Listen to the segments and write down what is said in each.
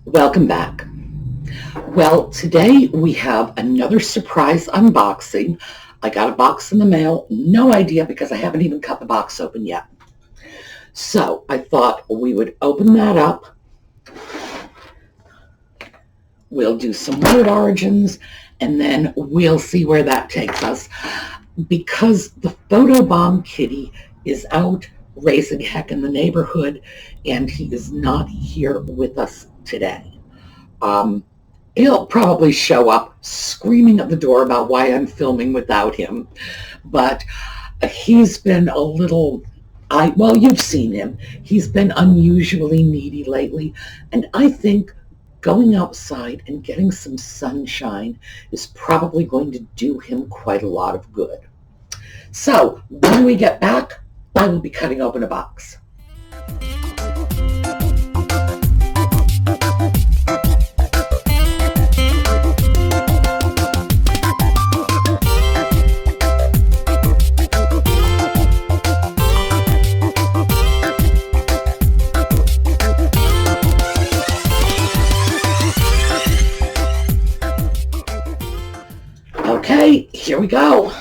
Welcome back. Well, today we have another surprise unboxing. I got a box in the mail, no idea because I haven't even cut the box open yet. So I thought we would open that up. We'll do some word origins and then we'll see where that takes us. Because the photobomb kitty is out raising heck in the neighborhood and he is not here with us today. He'll probably show up screaming at the door about why I'm filming without him. But he's been a little, well, you've seen him. He's been unusually needy lately. And I think going outside and getting some sunshine is probably going to do him quite a lot of good. So when we get back, I will be cutting open a box. Okay, here we go.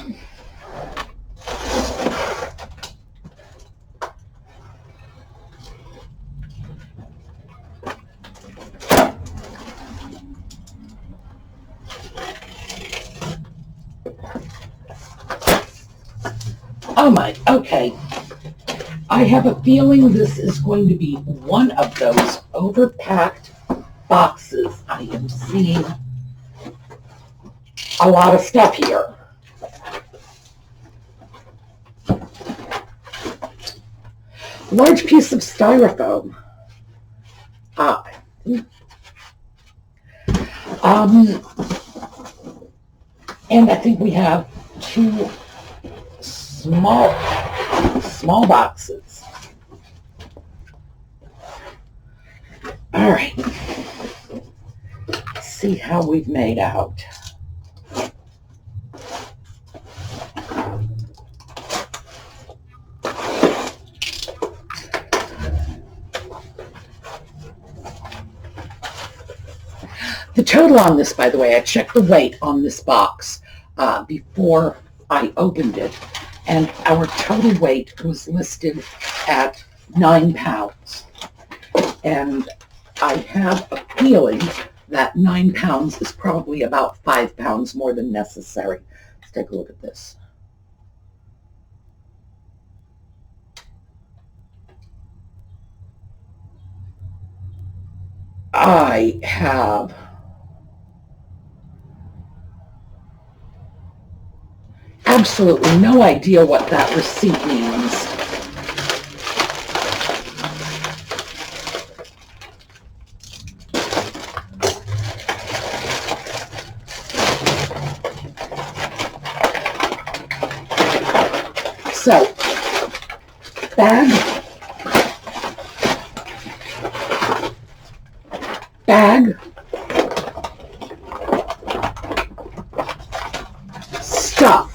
Oh my, okay. I have a feeling this is going to be one of those overpacked boxes. I am seeing a lot of stuff here. Large piece of styrofoam. And I think we have two small boxes. All right. Let's see how we've made out. The total on this, by the way, I checked the weight on this box before I opened it, and our total weight was listed at 9 pounds. And I have a feeling that 9 pounds is probably about 5 pounds more than necessary. Let's take a look at this. I have absolutely no idea what that receipt means. So, bag, stuff.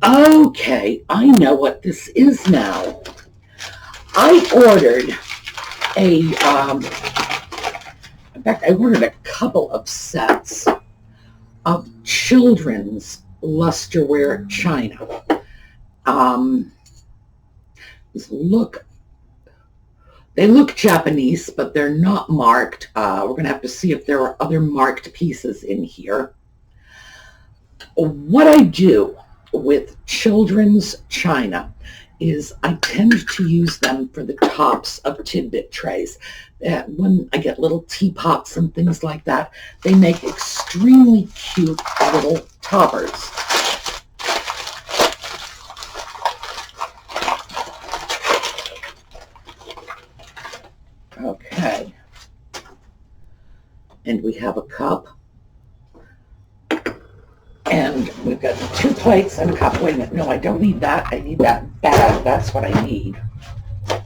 Okay, I know what this is now. I ordered in fact, I ordered a couple of sets of children's lusterware china. They look Japanese, but they're not marked. We're going to have to see if there are other marked pieces in here. What I do with children's china is I tend to use them for the tops of Tidbit trays. When I get little teapots and things like that, they make extremely cute little toppers. Okay. And we have a cup. And we've got 2 plates and a cup. Wait a minute. No, I don't need that. I need that bag. That's what I need. All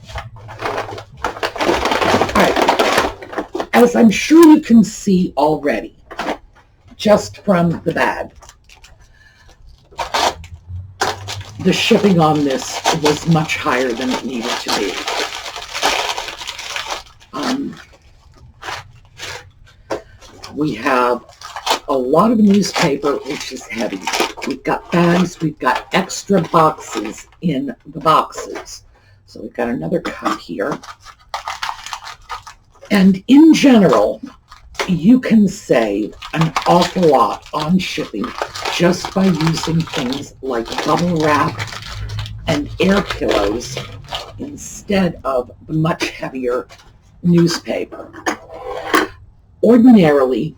right. As I'm sure you can see already, just from the bag. The shipping on this was much higher than it needed to be. We have a lot of newspaper, which is heavy. We've got bags, we've got extra boxes in the boxes. So we've got another cup here. And in general, you can save an awful lot on shipping just by using things like bubble wrap and air pillows instead of the much heavier newspaper. Ordinarily,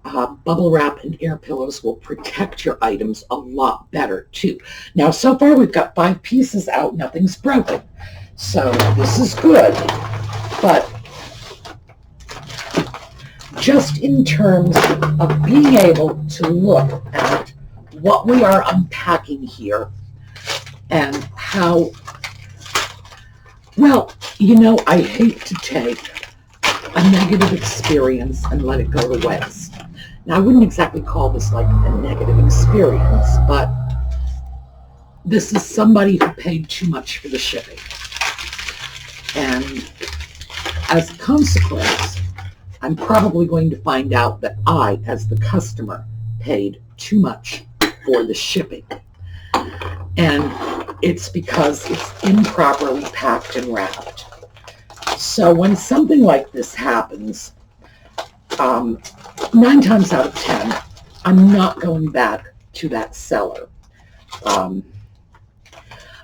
bubble wrap and air pillows will protect your items a lot better too. Now, so far we've got 5 pieces out, nothing's broken. So this is good, but just in terms of being able to look at what we are unpacking here and how, well, you know, I hate to take a negative experience and let it go to waste. Now, I wouldn't exactly call this like a negative experience, but this is somebody who paid too much for the shipping. And as a consequence, I'm probably going to find out that I, as the customer, paid too much for the shipping. And it's because it's improperly packed and wrapped. So when something like this happens, 9 times out of 10, I'm not going back to that seller.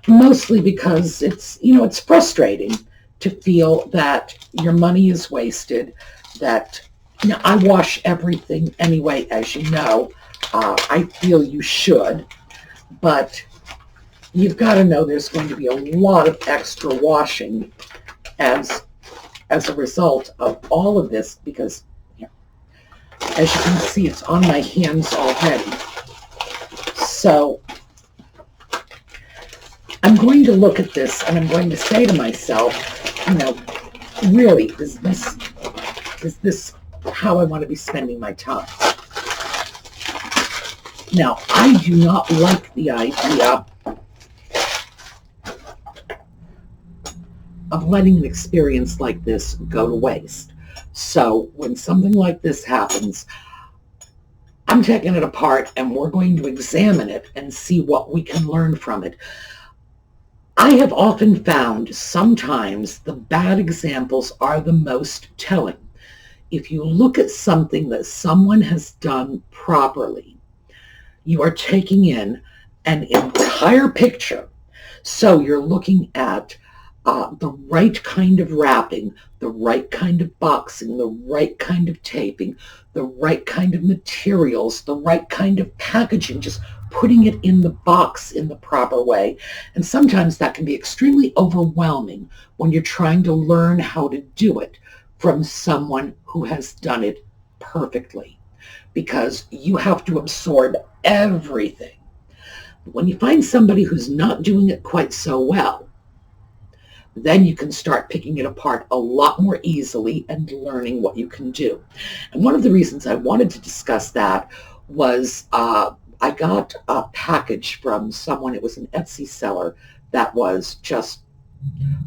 Mostly because it's, you know, it's frustrating to feel that your money is wasted, that, you know, I wash everything anyway, as you know. I feel you should, but you've got to know there's going to be a lot of extra washing as a result of all of this, because, you know, as you can see, it's on my hands already. So I'm going to look at this and I'm going to say to myself, you know, really, is this how I want to be spending my time? Now, I do not like the idea of letting an experience like this go to waste. So when something like this happens, I'm taking it apart and we're going to examine it and see what we can learn from it. I have often found sometimes the bad examples are the most telling. If you look at something that someone has done properly, you are taking in an entire picture. So you're looking at the right kind of wrapping, the right kind of boxing, the right kind of taping, the right kind of materials, the right kind of packaging, just putting it in the box in the proper way. And sometimes that can be extremely overwhelming when you're trying to learn how to do it from someone who has done it perfectly, because you have to absorb everything. But when you find somebody who's not doing it quite so well, then you can start picking it apart a lot more easily and learning what you can do. And one of the reasons I wanted to discuss that was I got a package from someone. It was an Etsy seller that was just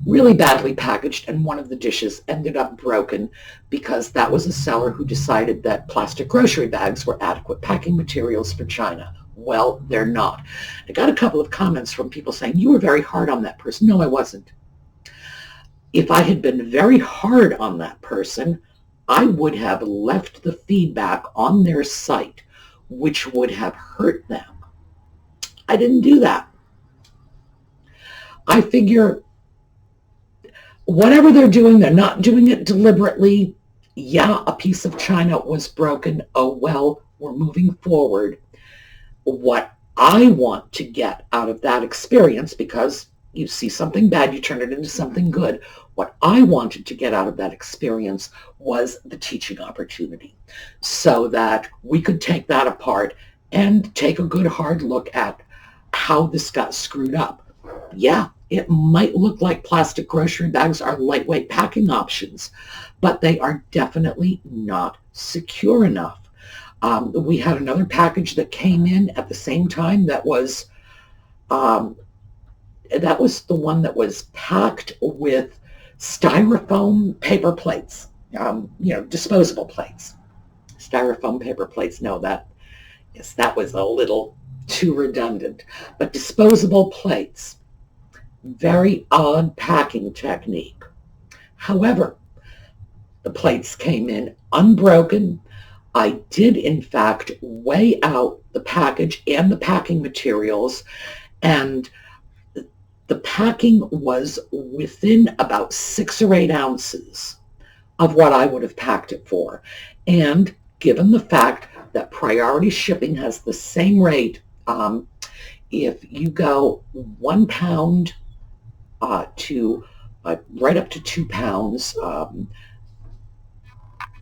really badly packaged, and one of the dishes ended up broken because that was a seller who decided that plastic grocery bags were adequate packing materials for China. Well, they're not. I got a couple of comments from people saying, you were very hard on that person. No, I wasn't. If I had been very hard on that person, I would have left the feedback on their site, which would have hurt them. I didn't do that. I figure whatever they're doing, they're not doing it deliberately. Yeah, a piece of china was broken. Oh, well, we're moving forward. What I want to get out of that experience, because you see something bad, you turn it into something good. What I wanted to get out of that experience was the teaching opportunity, so that we could take that apart and take a good hard look at how this got screwed up. Yeah, it might look like plastic grocery bags are lightweight packing options, but they are definitely not secure enough. We had another package that came in at the same time that was the one that was packed with styrofoam paper plates, disposable plates. Styrofoam paper plates. No, that was a little too redundant. But disposable plates. Very odd packing technique. However, the plates came in unbroken. I did, in fact, weigh out the package and the packing materials, and the packing was within about 6 or 8 ounces of what I would have packed it for. And given the fact that priority shipping has the same rate, if you go 1 pound to right up to 2 pounds,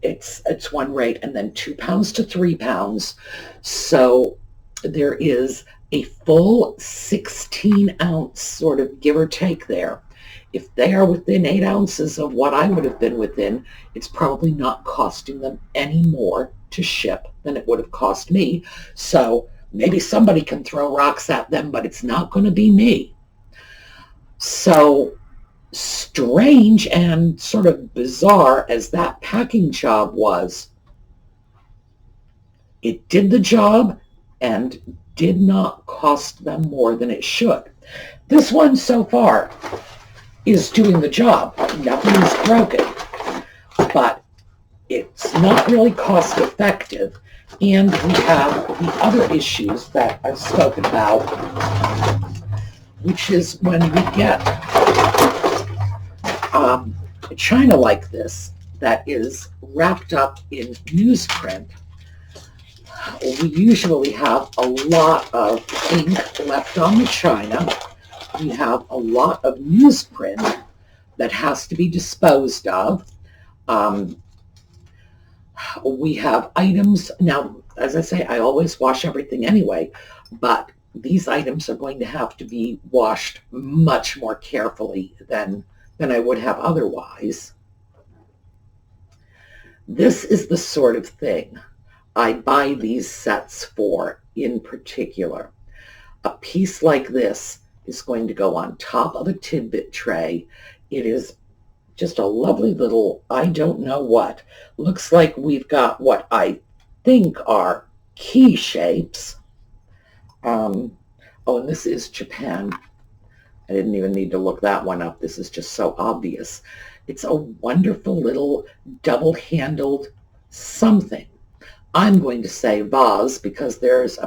it's one rate, and then 2 pounds to 3 pounds. So there is a full 16-ounce sort of give or take there. If they are within 8 ounces of what I would have been within, it's probably not costing them any more to ship than it would have cost me. So maybe somebody can throw rocks at them, but it's not going to be me. So strange and sort of bizarre as that packing job was, it did the job and did not cost them more than it should. This one so far is doing the job. Nothing is broken, but it's not really cost effective. And we have the other issues that I've spoken about, which is when we get China like this that is wrapped up in newsprint. We usually have a lot of ink left on the china. We have a lot of newsprint that has to be disposed of. We have items. Now, as I say, I always wash everything anyway, but these items are going to have to be washed much more carefully than I would have otherwise. This is the sort of thing I buy these sets for in particular. A piece like this is going to go on top of a Tidbit tray. It is just a lovely little, I don't know what. Looks like we've got what I think are key shapes. And this is Japan. I didn't even need to look that one up. This is just so obvious. It's a wonderful little double-handled something. I'm going to say vase because there's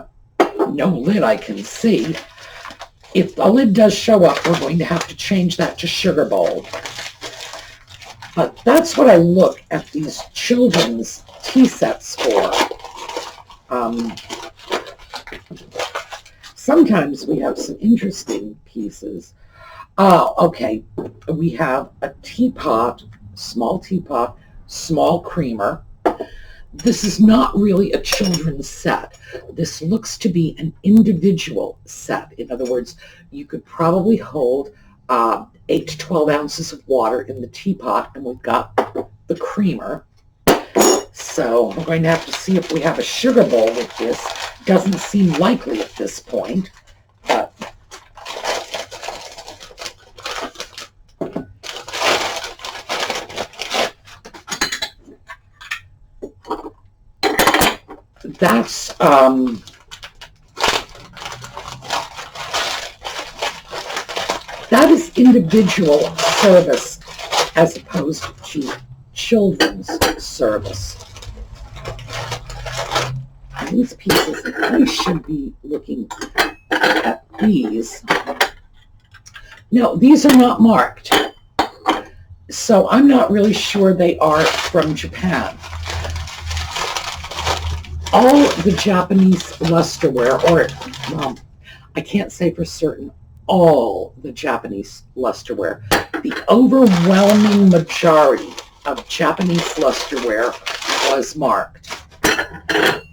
no lid I can see. If the lid does show up, we're going to have to change that to sugar bowl. But that's what I look at these children's tea sets for. Sometimes we have some interesting pieces. Okay, we have a teapot, small creamer. This is not really a children's set. This looks to be an individual set. In other words, you could probably hold 8 to 12 ounces of water in the teapot, and we've got the creamer. So we're going to have to see if we have a sugar bowl with this. Doesn't seem likely at this point, but that is individual service as opposed to children's service. These pieces, I should be looking at these. No, these are not marked. So I'm not really sure they are from Japan. All the Japanese lusterware, or, well, I can't say for certain, all the Japanese lusterware, the overwhelming majority of Japanese lusterware was marked.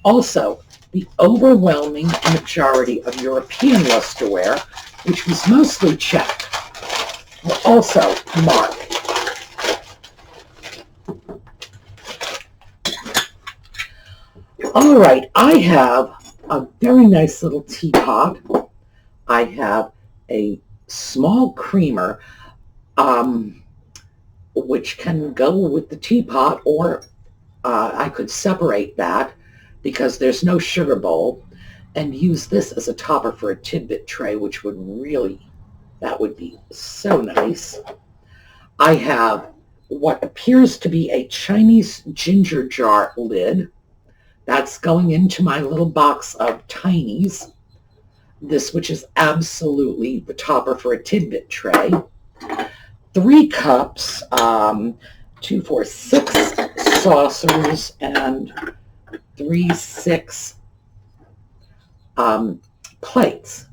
Also, the overwhelming majority of European lusterware, which was mostly Czech, were also marked. All right, I have a very nice little teapot. I have a small creamer, which can go with the teapot, or I could separate that because there's no sugar bowl, and use this as a topper for a Tidbit tray, which would really, that would be so nice. I have what appears to be a Chinese ginger jar lid. That's going into my little box of tinies. This, which is absolutely the topper for a Tidbit tray. 3 cups, 2, 4, 6 saucers, and 3, 6 plates.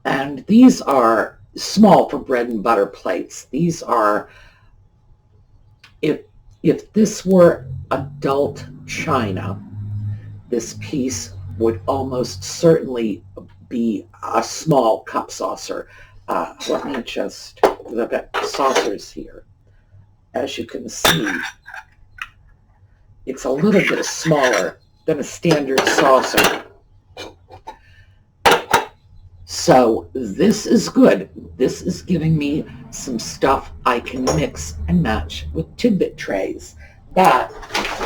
And these are small for bread and butter plates. These are, if this were adult china, this piece would almost certainly be a small cup saucer. Let me just, I've got saucers here. As you can see, it's a little bit smaller than a standard saucer. So this is good. This is giving me some stuff I can mix and match with Tidbit trays. That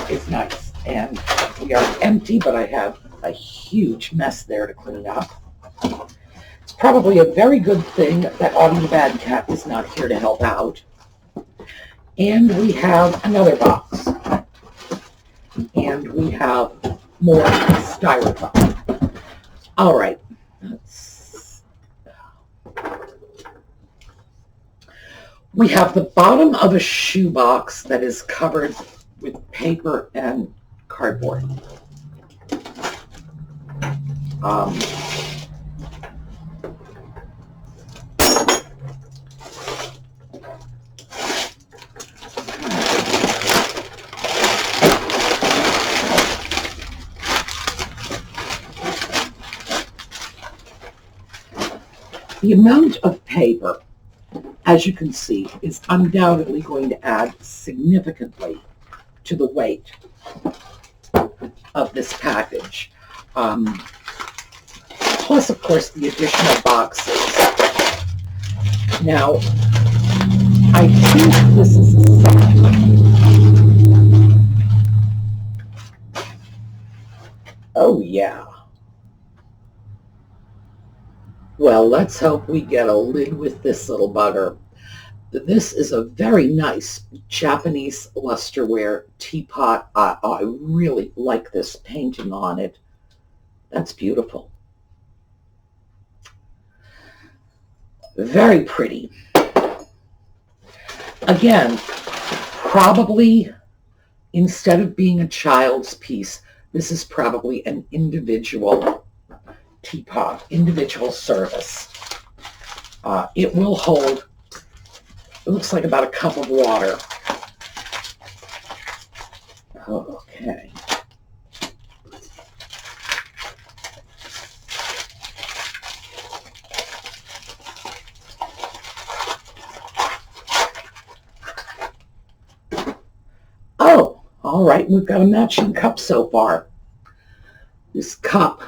is nice. And we are empty, but I have a huge mess there to clean up. It's probably a very good thing that Audie the Bad Cat is not here to help out. And we have another box. And we have more styrofoam. All right. We have the bottom of a shoebox that is covered with paper and cardboard. The amount of paper, as you can see, is undoubtedly going to add significantly to the weight of this package. Plus, of course, the additional boxes. Now, I think this is a section. Oh, yeah. Well, let's hope we get a lid with this little bugger. This is a very nice Japanese lusterware teapot. I really like this painting on it. That's beautiful. Very pretty. Again, probably instead of being a child's piece, this is probably an individual teapot, individual service. It will hold, it looks like about a cup of water. Okay. Oh, all right, we've got a matching cup so far. This cup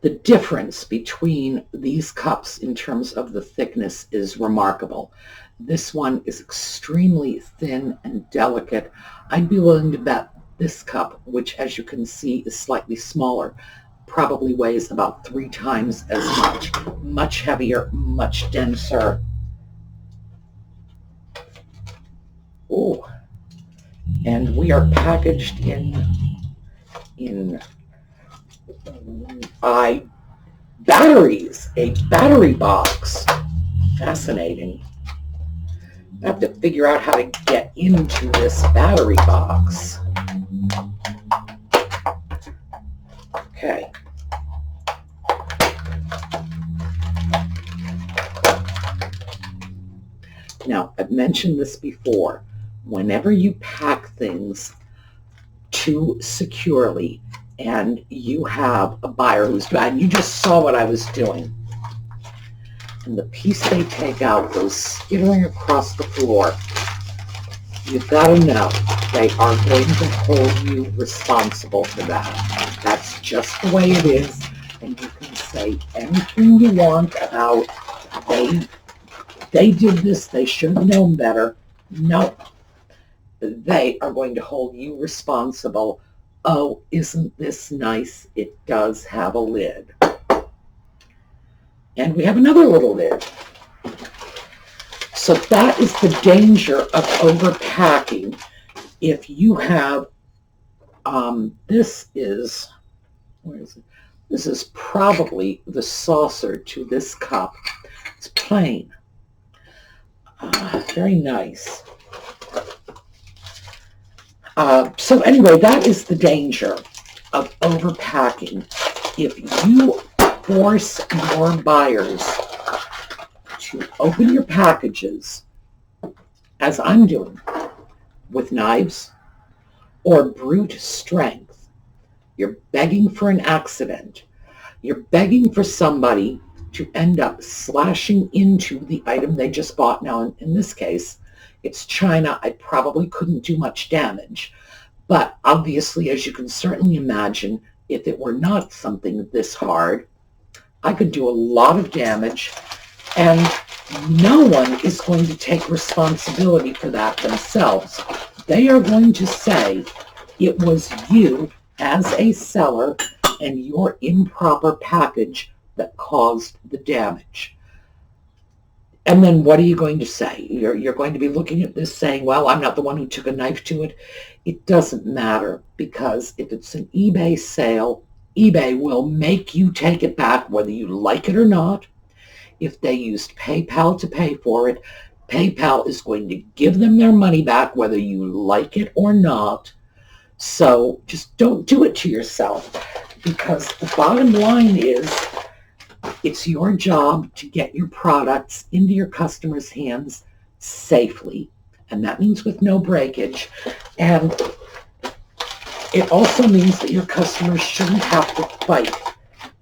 the difference between these cups in terms of the thickness is remarkable. This one is extremely thin and delicate. I'd be willing to bet this cup, which as you can see is slightly smaller, probably weighs about 3 times as much heavier, much denser. Oh, and we are packaged in batteries, a battery box. Fascinating. I have to figure out how to get into this battery box. Okay. Now, I've mentioned this before. Whenever you pack things too securely, and you have a buyer who's bad, you just saw what I was doing. And the piece they take out goes skittering across the floor. you've got to know they are going to hold you responsible for that. That's just the way it is. And you can say anything you want about they did this, they should have known better. No, they are going to hold you responsible. Oh, isn't this nice? It does have a lid. And we have another little lid. So that is the danger of overpacking. If you have, this is, where is it? This is probably the saucer to this cup. It's plain. Very nice. So anyway, that is the danger of overpacking. If you force your buyers to open your packages, as I'm doing, with knives or brute strength, you're begging for an accident. You're begging for somebody to end up slashing into the item they just bought. Now, in this case, it's China. I probably couldn't do much damage. But obviously, as you can certainly imagine, if it were not something this hard, I could do a lot of damage, and no one is going to take responsibility for that themselves. They are going to say it was you as a seller and your improper package that caused the damage. And then what are you going to say? You're going to be looking at this saying, well, I'm not the one who took a knife to it. It doesn't matter, because if it's an eBay sale, eBay will make you take it back whether you like it or not. If they used PayPal to pay for it, PayPal is going to give them their money back whether you like it or not. So just don't do it to yourself, because the bottom line is it's your job to get your products into your customers' hands safely. And that means with no breakage. And it also means that your customers shouldn't have to fight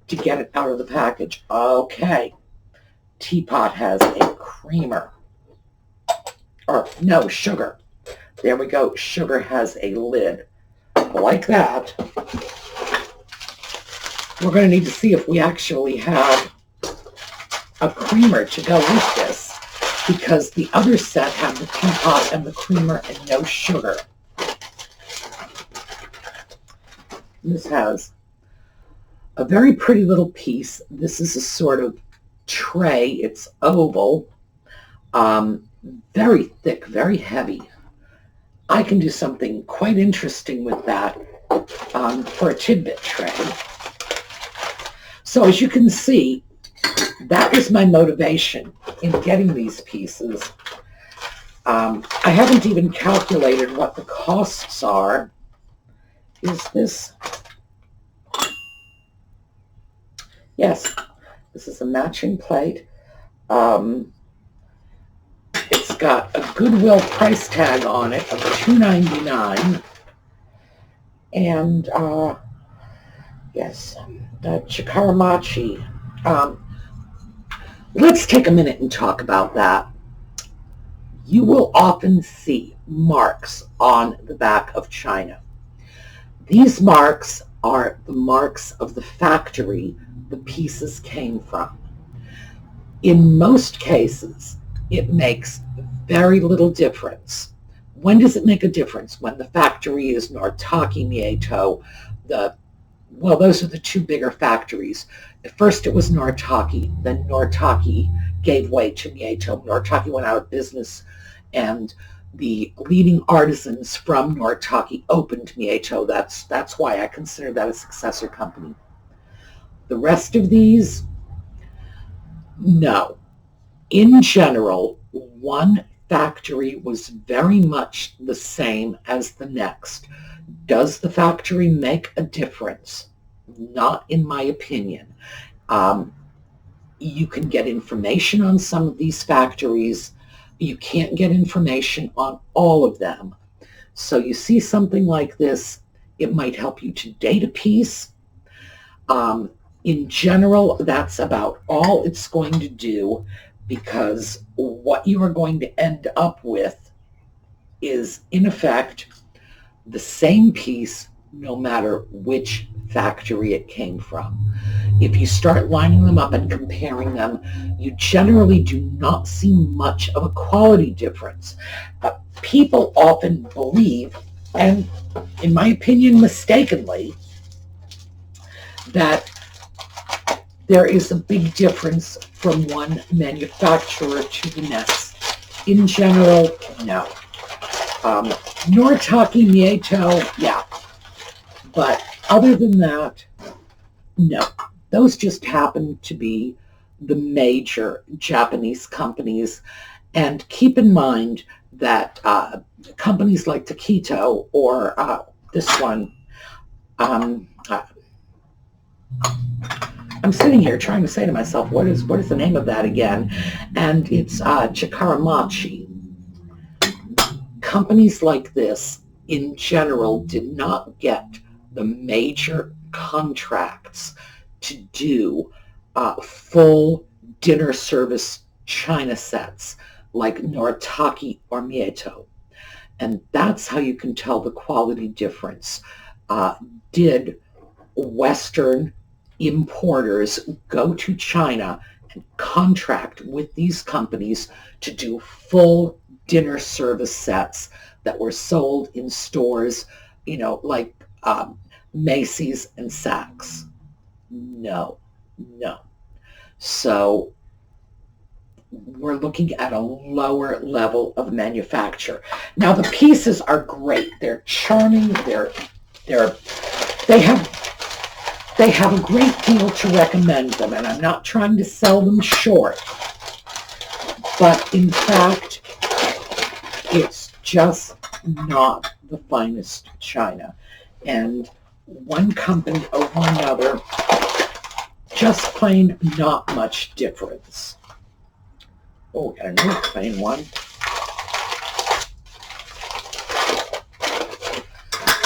to get it out of the package. Okay, Teapot has a creamer. Or no, sugar. There we go. Sugar has a lid. Like that. We're going to need to see if we actually have a creamer to go with this, because the other set had the teapot and the creamer and no sugar. This has a very pretty little piece. This is a sort of tray. It's oval, very thick, very heavy. I can do something quite interesting with that for a tidbit tray. So as you can see, that was my motivation in getting these pieces. I haven't even calculated what the costs are. Is this? Yes, this is a matching plate. It's got a Goodwill price tag on it of $2.99. And yes, the Chikarimachi. Let's take a minute and talk about that. You will often see marks on the back of china. These marks are the marks of the factory the pieces came from. In most cases, it makes very little difference. When does it make a difference? When the factory is Nortaki, Mieto, well, those are the two bigger factories. At first it was Nortaki, then Nortaki gave way to Mieto. Nortaki went out of business, and the leading artisans from Nortaki opened Mieto. That's why I consider that a successor company. The rest of these, no. In general, one factory was very much the same as the next. Does the factory make a difference? Not in my opinion. You can get information on some of these factories. You can't get information on all of them. So you see something like this, it might help you to date a piece. In general, that's about all it's going to do, because what you are going to end up with is in effect the same piece no matter which factory it came from. If you start lining them up and comparing them, you generally do not see much of a quality difference. People often believe, and in my opinion mistakenly, that there is a big difference from one manufacturer to the next. In general, no. Noritake, Mieto, yeah. But other than that, no. Those just happen to be the major Japanese companies. And keep in mind that companies like Taquito or this one, I'm sitting here trying to say to myself, what is the name of that again? And it's Chikara. Companies like this, in general, did not get the major contracts to do full dinner service china sets like Noritake or Mieto. And that's how you can tell the quality difference. Did Western importers go to China and contract with these companies to do full dinner service sets that were sold in stores, like Macy's and Saks? No. So we're looking at a lower level of manufacture. Now the pieces are great. They're charming. They have a great deal to recommend them, and I'm not trying to sell them short. But in fact, it's just not the finest china. And one company over another, just plain not much difference. Oh, got a new plain one.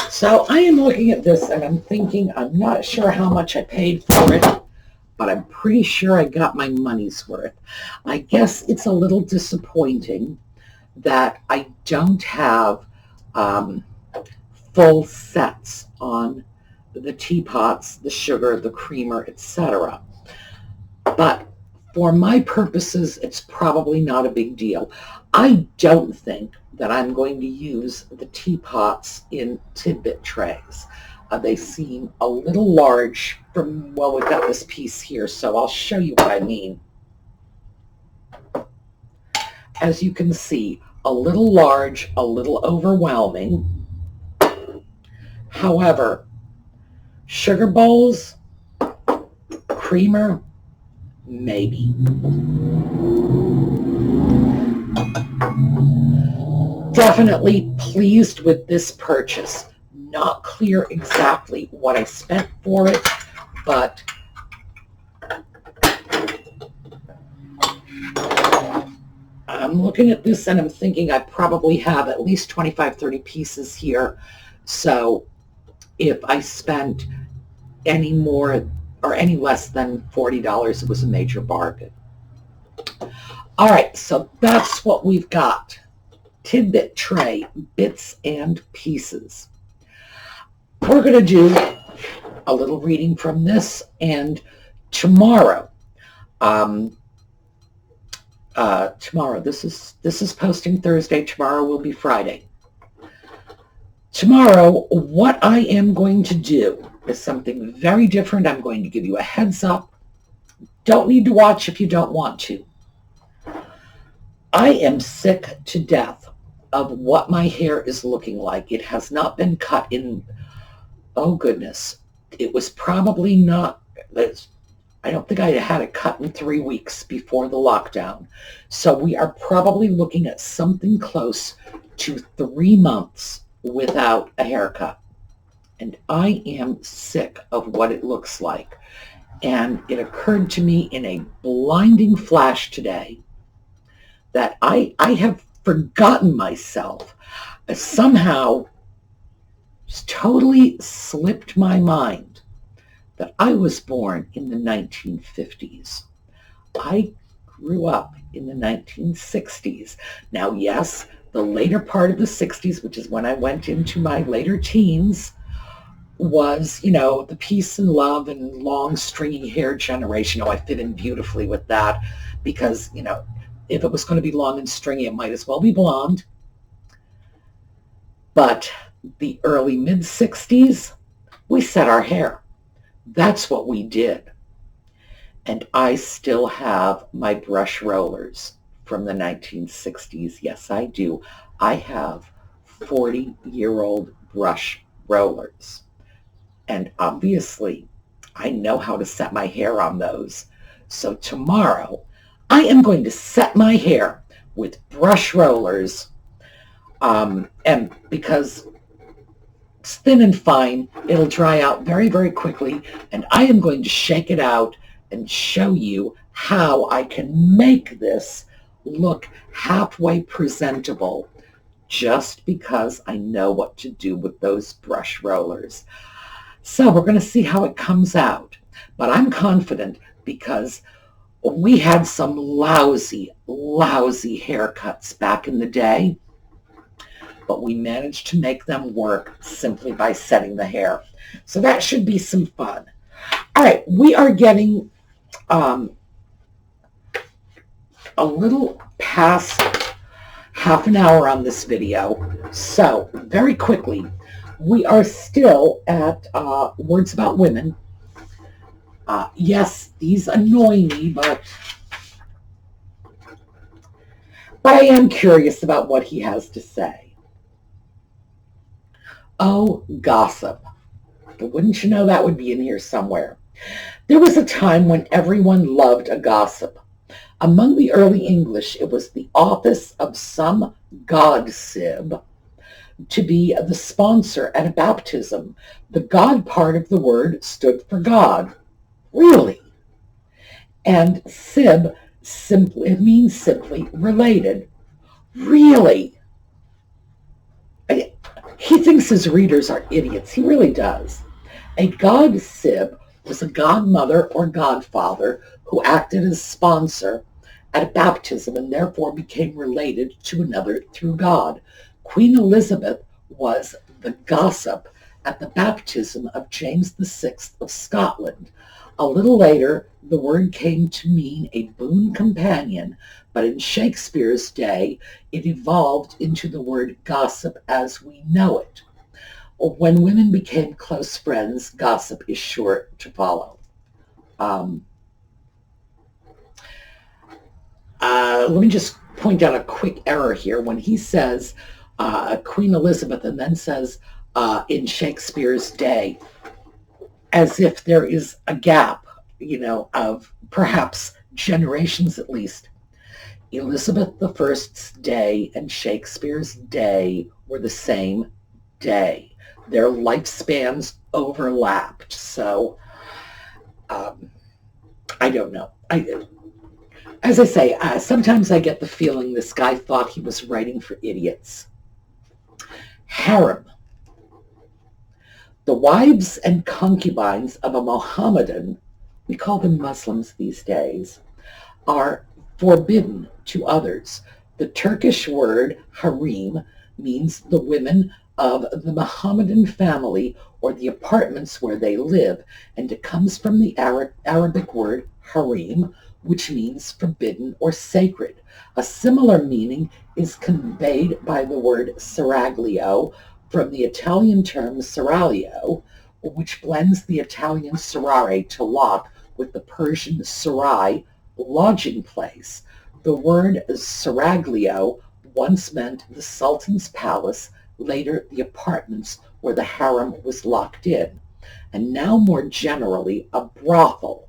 So I am looking at this and I'm thinking, I'm not sure how much I paid for it, but I'm pretty sure I got my money's worth. I guess it's a little disappointing that I don't have full sets on the teapots, the sugar, the creamer, etc. But for my purposes, it's probably not a big deal. I don't think that I'm going to use the teapots in Tidbit trays. They seem a little large from, well, we've got this piece here, so I'll show you what I mean. As you can see, a little large, a little overwhelming. However, sugar bowls, creamer, maybe. Definitely pleased with this purchase. Not clear exactly what I spent for it, but I'm looking at this and I'm thinking I probably have at least 25, 30 pieces here. So if I spent any more or any less than $40, it was a major bargain. All right, so that's what we've got. Tidbit tray, bits and pieces. We're going to do a little reading from this, and tomorrow, this is posting Thursday. Tomorrow will be Friday. Tomorrow, what I am going to do is something very different. I'm going to give you a heads up. Don't need to watch if you don't want to. I am sick to death of what my hair is looking like. It has not been cut in, oh goodness, it was probably not, I don't think I had it cut in 3 weeks before the lockdown. So we are probably looking at something close to 3 months without a haircut. And I am sick of what it looks like. And it occurred to me in a blinding flash today that I have forgotten myself. Somehow totally slipped my mind that I was born in the 1950s. I grew up in the 1960s. Now, yes, The later part of the 60s, which is when I went into my later teens, was, the peace and love and long stringy hair generation. Oh, I fit in beautifully with that because, if it was going to be long and stringy, it might as well be blonde. But the early mid-60s, we set our hair. That's what we did. And I still have my brush rollers from the 1960s. Yes, I do. I have 40-year-old brush rollers. And obviously, I know how to set my hair on those. So tomorrow, I am going to set my hair with brush rollers. And because it's thin and fine, it'll dry out very, very quickly. And I am going to shake it out and show you how I can make this look halfway presentable just because I know what to do with those brush rollers. So we're going to see how it comes out. But I'm confident because we had some lousy, lousy haircuts back in the day, but we managed to make them work simply by setting the hair. So that should be some fun. All right, we are getting a little past half an hour on this video. So very quickly, we are still at words about women. Yes, these annoy me, but I am curious about what he has to say. Oh, gossip. But wouldn't you know that would be in here somewhere? There was a time when everyone loved a gossip. Among the early English, it was the office of some god-sib to be the sponsor at a baptism. The God part of the word stood for God. Really? And sib it means simply related. Really? He thinks his readers are idiots. He really does. A god-sib was a godmother or godfather who acted as sponsor at a baptism and therefore became related to another through God. Queen Elizabeth was the gossip at the baptism of James VI of Scotland. A little later, the word came to mean a boon companion, but in Shakespeare's day, it evolved into the word gossip as we know it. When women became close friends, gossip is sure to follow. Let me just point out a quick error here. When he says Queen Elizabeth and then says in Shakespeare's day, as if there is a gap, of perhaps generations at least. Elizabeth I's day and Shakespeare's day were the same day. Their lifespans overlapped. So, I don't know. As I say, sometimes I get the feeling this guy thought he was writing for idiots. Harem. The wives and concubines of a Mohammedan, we call them Muslims these days, are forbidden to others. The Turkish word harem means the women of the Mohammedan family or the apartments where they live, and it comes from the Arabic word harem, which means forbidden or sacred. A similar meaning is conveyed by the word seraglio from the Italian term seraglio, which blends the Italian serrare to lock with the Persian sarai, lodging place. The word seraglio once meant the Sultan's palace, later the apartments where the harem was locked in, and now more generally a brothel.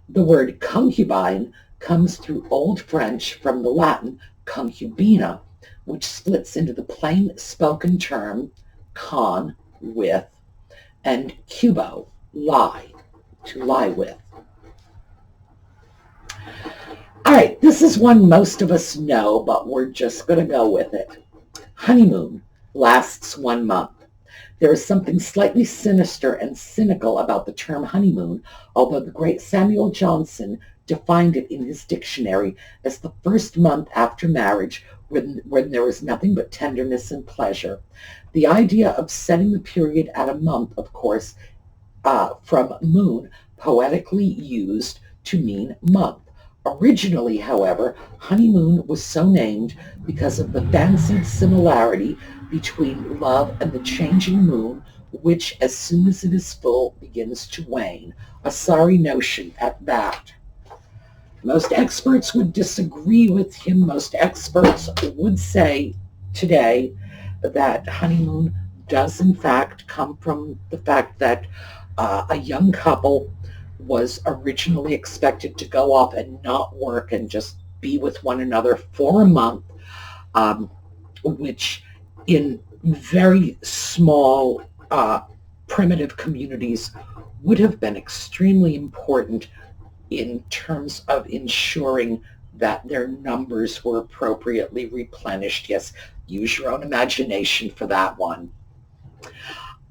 The word concubine comes through Old French from the Latin concubina, which splits into the plain spoken term con, with, and cubo, lie, to lie with. All right, this is one most of us know, but we're just going to go with it. Honeymoon lasts 1 month. There is something slightly sinister and cynical about the term honeymoon, although the great Samuel Johnson defined it in his dictionary as the first month after marriage when there was nothing but tenderness and pleasure. The idea of setting the period at a month, of course, from moon, poetically used to mean month. Originally, however, honeymoon was so named because of the fancied similarity between love and the changing moon, which, as soon as it is full, begins to wane. A sorry notion at that. Most experts would disagree with him. Most experts would say today that honeymoon does in fact come from the fact that a young couple was originally expected to go off and not work and just be with one another for a month, which in very small primitive communities would have been extremely important in terms of ensuring that their numbers were appropriately replenished. Yes, use your own imagination for that one.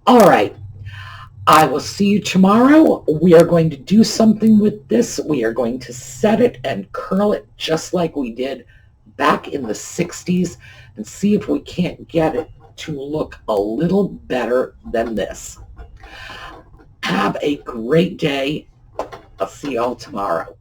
All right. I will see you tomorrow. We are going to do something with this. We are going to set it and curl it just like we did back in the 60s and see if we can't get it to look a little better than this. Have a great day. I'll see you all tomorrow.